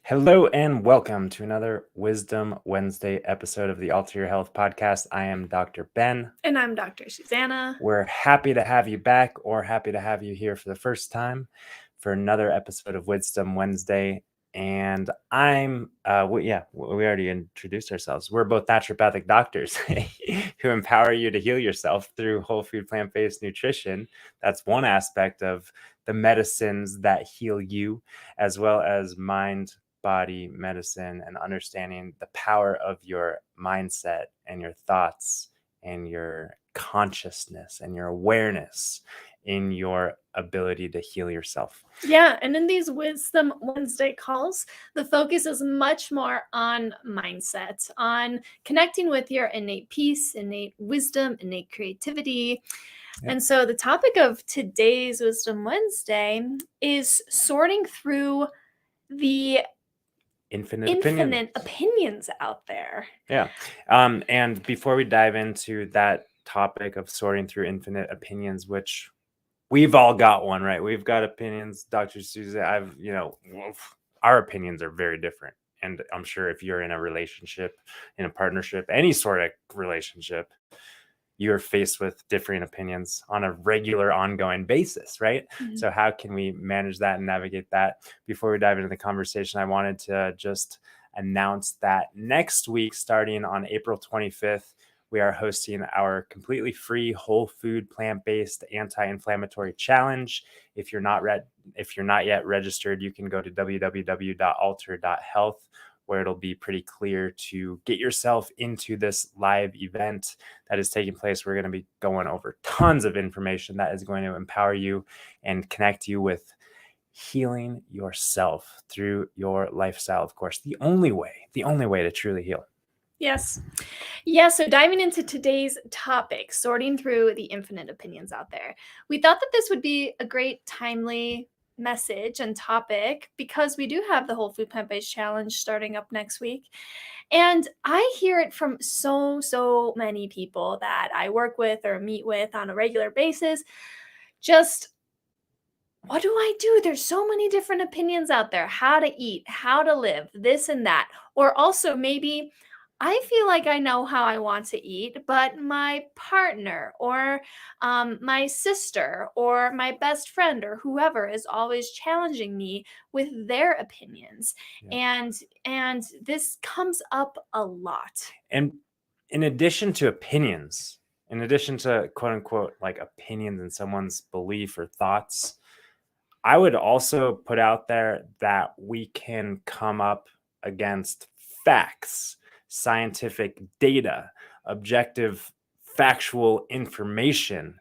Hello and welcome to another Wisdom Wednesday episode of the Alter Your Health podcast. I am Dr. Ben. And I'm Dr. Susanna. We're happy to have you back, or happy to have you here for the first time for another episode of Wisdom Wednesday. And we already introduced ourselves. We're both naturopathic doctors who empower you to heal yourself through whole food, plant-based nutrition. That's one aspect of the medicines that heal you, as well as mind, body medicine, and understanding the power of your mindset and your thoughts and your consciousness and your awareness in your ability to heal yourself. Yeah, and in these Wisdom Wednesday calls, the focus is much more on mindset, on connecting with your innate peace, innate wisdom, innate creativity. Yep. And so the topic of today's Wisdom Wednesday is sorting through the infinite opinions out there. Yeah. And before we dive into that topic of sorting through infinite opinions, which we've all got one, right? We've got opinions, Dr. Susan. Our opinions are very different. And I'm sure if you're in a relationship, in a partnership, any sort of relationship, you're faced with differing opinions on a regular, ongoing basis, right? Mm-hmm. So how can we manage that and navigate that? Before we dive into the conversation, I wanted to just announce that next week, starting on April 25th, we are hosting our completely free whole food plant-based anti-inflammatory challenge. If you're not yet registered, you can go to www.alter.health, where it'll be pretty clear to get yourself into this live event that is taking place. We're going to be going over tons of information that is going to empower you and connect you with healing yourself through your lifestyle. Of course, the only way to truly heal. Yes. Yeah, so diving into today's topic, sorting through the infinite opinions out there, we thought that this would be a great, timely message and topic because we do have the Whole Food Plant-Based Challenge starting up next week. And I hear it from so many people that I work with or meet with on a regular basis. Just, what do I do? There's so many different opinions out there. How to eat, how to live, this and that. Or also maybe I feel like I know how I want to eat, but my partner or my sister or my best friend or whoever is always challenging me with their opinions. Yeah. And this comes up a lot. And in addition to opinions, in addition to quote unquote like opinions in someone's belief or thoughts, I would also put out there that we can come up against facts, scientific data, objective, factual information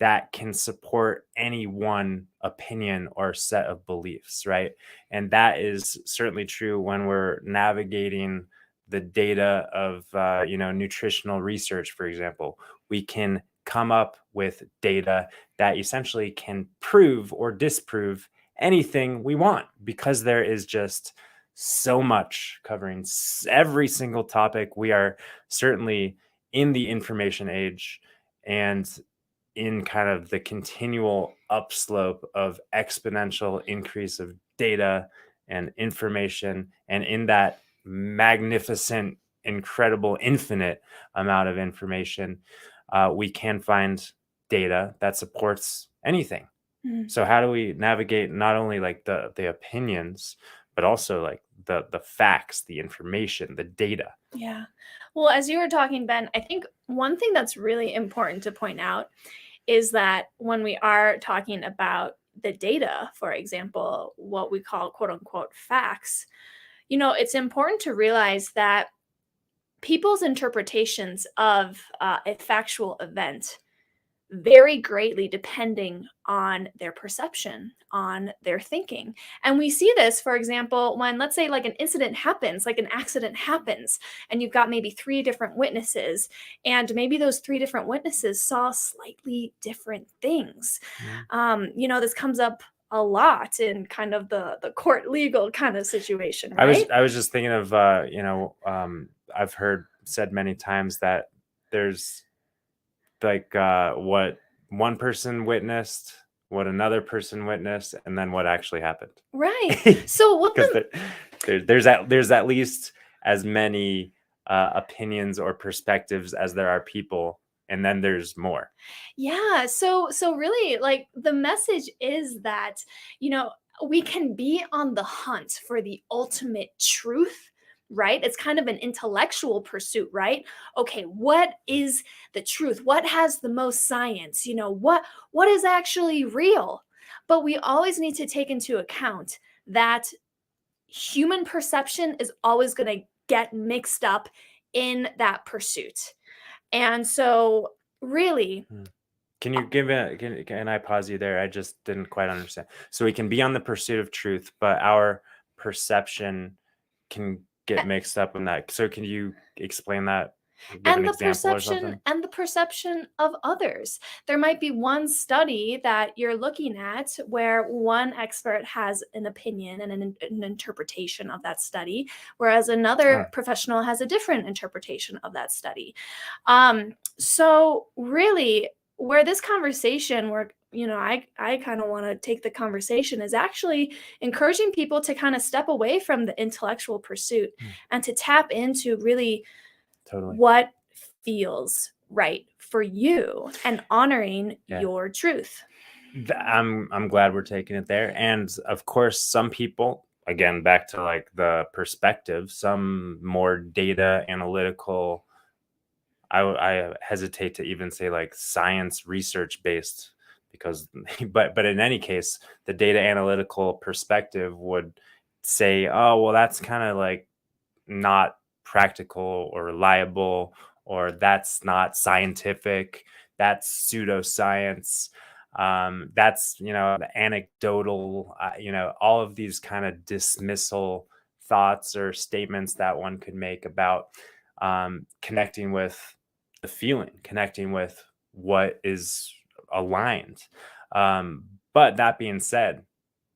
that can support any one opinion or set of beliefs, right? And that is certainly true when we're navigating the data of, nutritional research, for example. We can come up with data that essentially can prove or disprove anything we want, because there is just so much covering every single topic. We are certainly in the information age and in kind of the continual upslope of exponential increase of data and information, and in that magnificent, incredible, infinite amount of information, we can find data that supports anything. Mm-hmm. So how do we navigate not only like the opinions, but also like the facts, the information, the data? Yeah. Well, as you were talking, Ben, I think one thing that's really important to point out is that when we are talking about the data, for example, what we call quote unquote facts, it's important to realize that people's interpretations of a factual event vary greatly depending on their perception, on their thinking. And we see this, for example, when, let's say, like an incident happens, like an accident happens, and you've got maybe 3 different witnesses, and maybe those 3 different witnesses saw slightly different things. Mm-hmm. This comes up a lot in kind of the court legal kind of situation, right? I was just thinking of, I've heard said many times that there's like what one person witnessed, what another person witnessed, and then what actually happened. Right. So what There's at least as many opinions or perspectives as there are people, and then there's more. Yeah, so really, like, the message is that, you know, we can be on the hunt for the ultimate truth, right? It's kind of an intellectual pursuit, right? Okay, what is the truth? What has the most science? You know, what is actually real? But we always need to take into account that human perception is always going to get mixed up in that pursuit. And so really, Hmm. Can you give a can I pause you there? I just didn't quite understand. So we can be on the pursuit of truth, but our perception can get mixed up in that. So can you explain that? Give an example or something? and the perception of others. There might be one study that you're looking at where one expert has an opinion and an interpretation of that study, whereas Oh, another professional has a different interpretation of that study. So really, where this conversation, where I kind of want to take the conversation, is actually encouraging people to kind of step away from the intellectual pursuit hmm, and to tap into really totally. what feels right for you and honoring Yeah. your truth. I'm glad we're taking it there. And of course, some people, again, back to like the perspective, some more data analytical, I hesitate to even say like science research based because but in any case, the data analytical perspective would say, oh well, that's kind of like not practical or reliable, or that's not scientific, that's pseudoscience, that's anecdotal, all of these kind of dismissal thoughts or statements that one could make about connecting with the feeling, connecting with what is aligned. But that being said,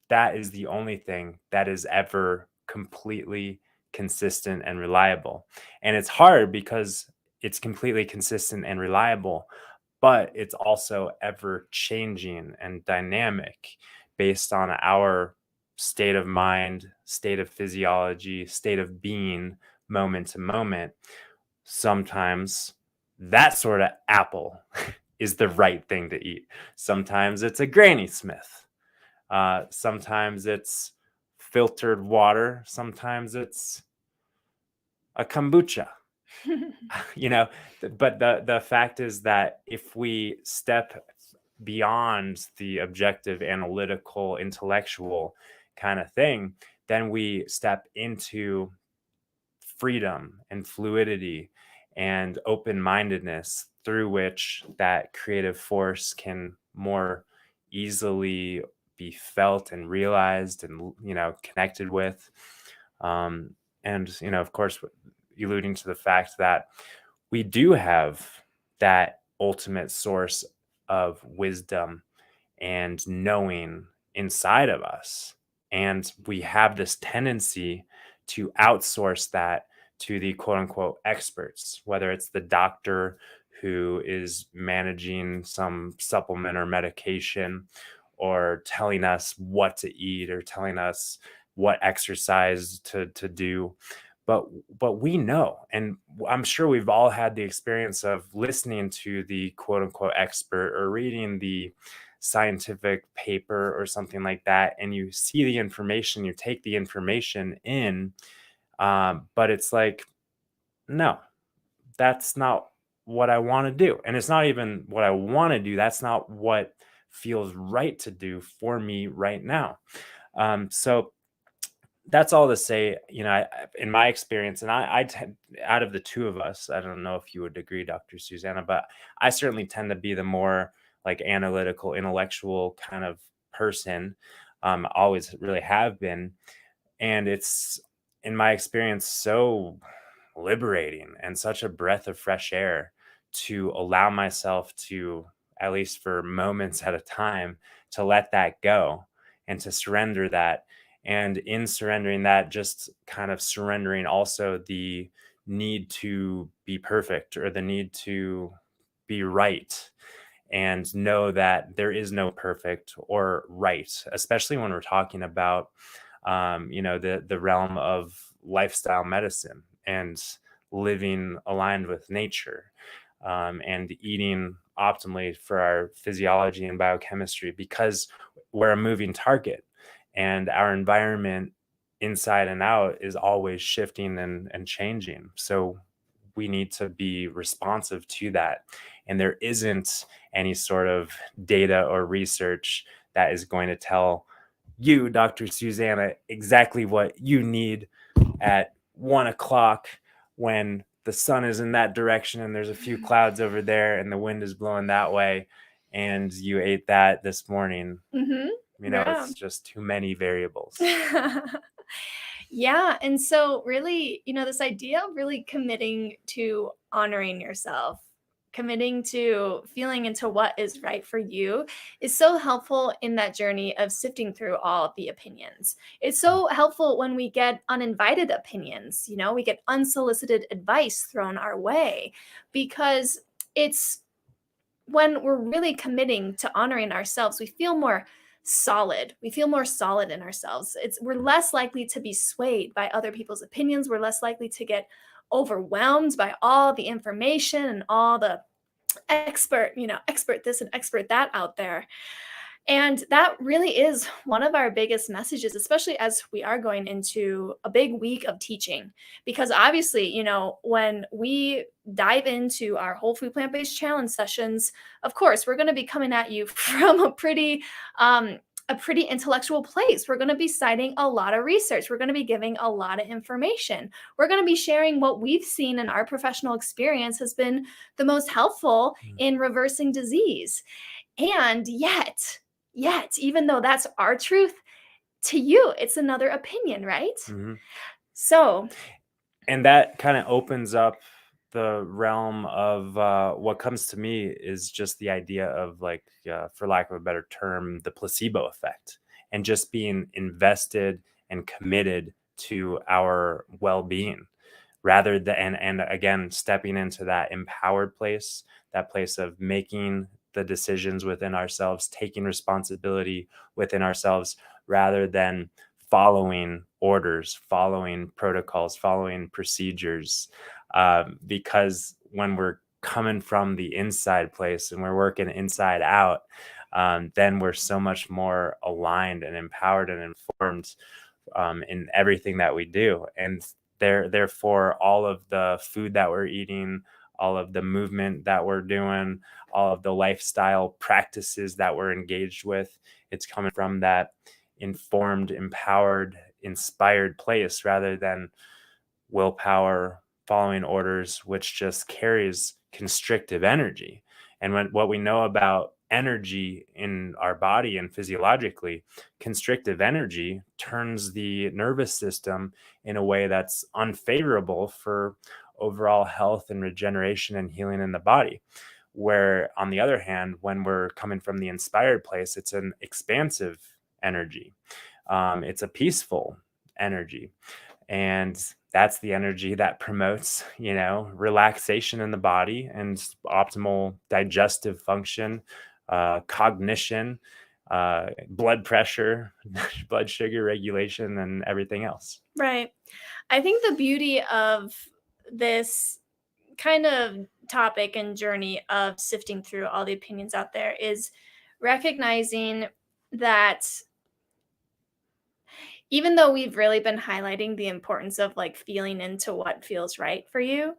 that is the only thing that is ever completely consistent and reliable. And it's hard because it's completely consistent and reliable, but it's also ever changing and dynamic based on our state of mind, state of physiology, state of being, moment to moment. Sometimes that sort of apple is the right thing to eat. Sometimes it's a Granny Smith. Sometimes it's filtered water. Sometimes it's a kombucha. you know, but the fact is that if we step beyond the objective, analytical, intellectual kind of thing, then we step into freedom and fluidity and open mindedness through which that creative force can more easily be felt and realized and connected with, um, and of course alluding to the fact that we do have that ultimate source of wisdom and knowing inside of us. And we have this tendency to outsource that to the quote unquote experts, whether it's the doctor who is managing some supplement or medication, or telling us what to eat, or telling us what exercise to do. But we know, and I'm sure we've all had the experience of listening to the quote unquote expert or reading the scientific paper or something like that, and you see the information, you take the information in, but it's like, no, that's not what I want to do, and it's not even what I want to do. That's not what feels right to do for me right now. So that's all to say, in my experience, and I tend, out of the two of us, I don't know if you would agree, Dr. Susanna, but I certainly tend to be the more like analytical, intellectual kind of person. Always really have been. And it's, in my experience, so liberating and such a breath of fresh air to allow myself to, at least for moments at a time, to let that go and to surrender that. And in surrendering that, just kind of surrendering also the need to be perfect or the need to be right, and know that there is no perfect or right, especially when we're talking about the realm of lifestyle medicine and living aligned with nature, and eating optimally for our physiology and biochemistry, because we're a moving target and our environment inside and out is always shifting and changing. So we need to be responsive to that. And there isn't any sort of data or research that is going to tell you, Dr. Susanna, exactly what you need at 1 o'clock when the sun is in that direction and there's a few clouds over there and the wind is blowing that way, and you ate that this morning. Mhm. Yeah. It's just too many variables. Yeah, and so really, this idea of really committing to honoring yourself, committing to feeling into what is right for you is so helpful in that journey of sifting through all of the opinions. It's so helpful when we get uninvited opinions, we get unsolicited advice thrown our way, because it's when we're really committing to honoring ourselves, we feel more solid. We feel more solid in ourselves. We're less likely to be swayed by other people's opinions. We're less likely to get overwhelmed by all the information and all the expert this and expert that out there. And that really is one of our biggest messages, especially as we are going into a big week of teaching. Because obviously, when we dive into our whole food plant based challenge sessions, of course, we're going to be coming at you from a pretty intellectual place. We're going to be citing a lot of research. We're going to be giving a lot of information. We're going to be sharing what we've seen in our professional experience has been the most helpful in reversing disease. And yet, even though that's our truth, to you, it's another opinion, right? Mm-hmm. So, and that kind of opens up the realm of what comes to me is just the idea of, like, for lack of a better term, the placebo effect, and just being invested and committed to our well-being, rather than, and again, stepping into that empowered place, that place of making the decisions within ourselves, taking responsibility within ourselves, rather than following orders, following protocols, following procedures. Because when we're coming from the inside place and we're working inside out, then we're so much more aligned and empowered and informed in everything that we do. And therefore, all of the food that we're eating, all of the movement that we're doing, all of the lifestyle practices that we're engaged with, it's coming from that informed, empowered, inspired place, rather than willpower, following orders, which just carries constrictive energy. And what we know about energy in our body and physiologically, constrictive energy turns the nervous system in a way that's unfavorable for overall health and regeneration and healing in the body. Where, on the other hand, when we're coming from the inspired place, it's an expansive energy. It's a peaceful energy. And that's the energy that promotes, relaxation in the body and optimal digestive function, cognition, blood pressure, blood sugar regulation, and everything else. right. I think the beauty of this kind of topic and journey of sifting through all the opinions out there is recognizing that even though we've really been highlighting the importance of like feeling into what feels right for you,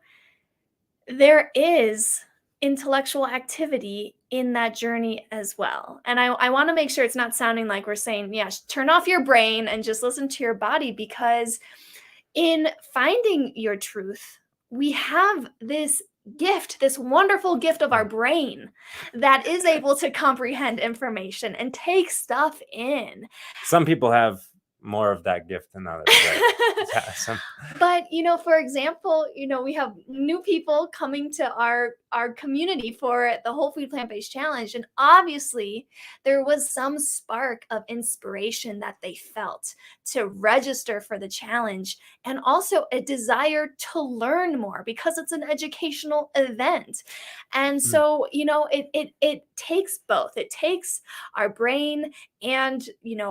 there is intellectual activity in that journey as well. And I want to make sure it's not sounding like we're saying, yeah, turn off your brain and just listen to your body, because in finding your truth, we have this gift, this wonderful gift of our brain that is able to comprehend information and take stuff in. Some people have more of that gift than others, right? But, for example, we have new people coming to our our community for the Whole Food Plant-Based Challenge, and obviously there was some spark of inspiration that they felt to register for the challenge, and also a desire to learn more because it's an educational event. And so, it takes both. It takes our brain and,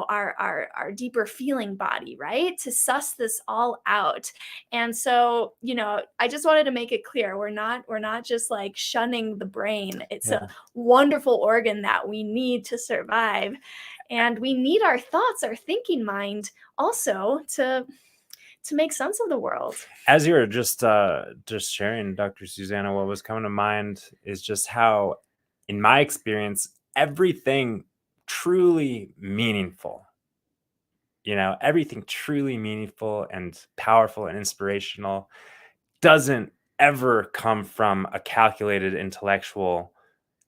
our deeper feeling body, right, to suss this all out. And so, I just wanted to make it clear, we're not just like shunning the brain. It's a Yeah. wonderful organ that we need to survive, and we need our thoughts, our thinking mind also to make sense of the world. As you were just sharing, Dr. Susanna, what was coming to mind is just how, in my experience, everything truly meaningful, everything truly meaningful and powerful and inspirational doesn't ever come from a calculated intellectual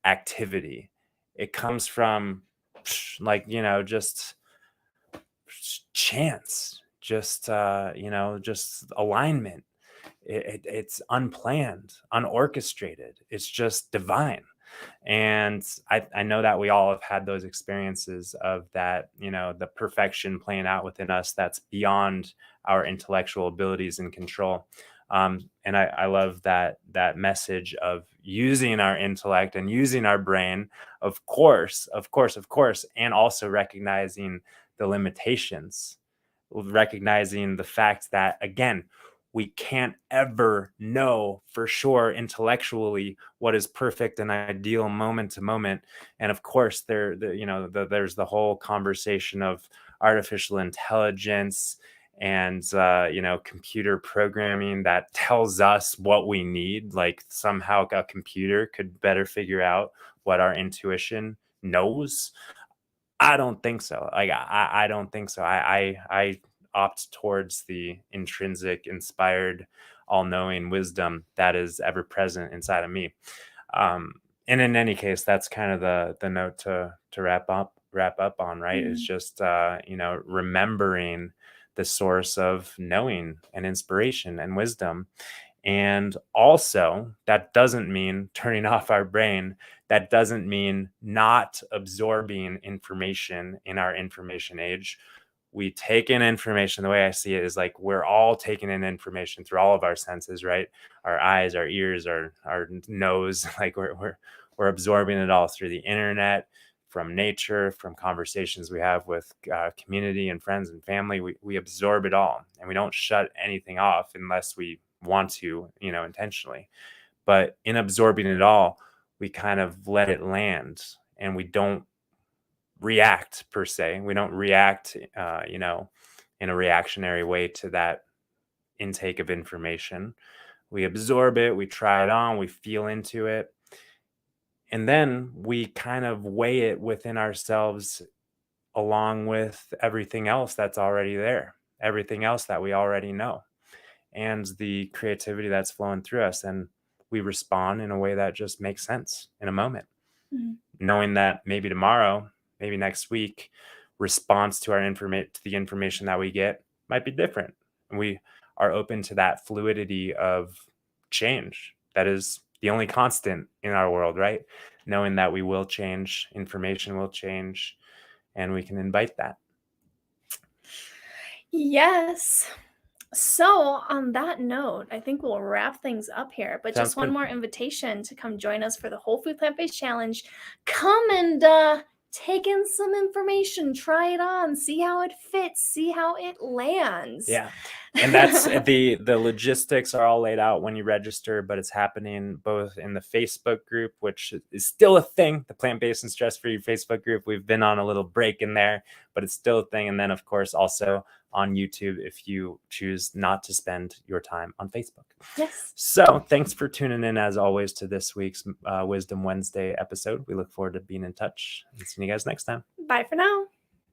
activity. It comes from just chance, just alignment. It's unplanned, unorchestrated. It's just divine. And I know that we all have had those experiences of that, the perfection playing out within us that's beyond our intellectual abilities and control. And I love that message of using our intellect and using our brain, of course, and also recognizing the limitations, recognizing the fact that, again, we can't ever know for sure intellectually what is perfect and ideal moment to moment. And of course, there's the whole conversation of artificial intelligence and computer programming that tells us what we need. Like somehow a computer could better figure out what our intuition knows. I don't think so. Like I don't think so. I opt towards the intrinsic, inspired, all-knowing wisdom that is ever present inside of me. And in any case, that's kind of the note to wrap up on, right? Is just remembering the source of knowing and inspiration and wisdom. And also, that doesn't mean turning off our brain. That doesn't mean not absorbing information in our information age. We take in information. The way I see it is like we're all taking in information through all of our senses, right? Our eyes, our ears, our nose. Like we're absorbing it all through the internet, from nature, from conversations we have with community and friends and family. We absorb it all, and we don't shut anything off unless we want to, intentionally. But in absorbing it all, we kind of let it land, and we don't react per se. We don't react, in a reactionary way to that intake of information. We absorb it, we try it on, we feel into it, and then we kind of weigh it within ourselves along with everything else that's already there, everything else that we already know, and the creativity that's flowing through us. And we respond in a way that just makes sense in a moment, knowing that maybe tomorrow, maybe next week, response to the information that we get might be different. And we are open to that fluidity of change. That is the only constant in our world, right? Knowing that we will change, information will change, and we can invite that. Yes. So, on that note, I think we'll wrap things up here. But Sounds just one good. more invitation to come join us for the Whole Food Plant-Based Challenge. Come and take in some information, try it on, see how it fits, see how it lands. Yeah. And that's the logistics are all laid out when you register, but it's happening both in the Facebook group, which is still a thing, the Plant-Based and Stress-Free Facebook group. We've been on a little break in there, but it's still a thing. And then, of course, also on YouTube if you choose not to spend your time on Facebook. Yes. So thanks for tuning in, as always, to this week's Wisdom Wednesday episode. We look forward to being in touch and seeing you guys next time. Bye for now.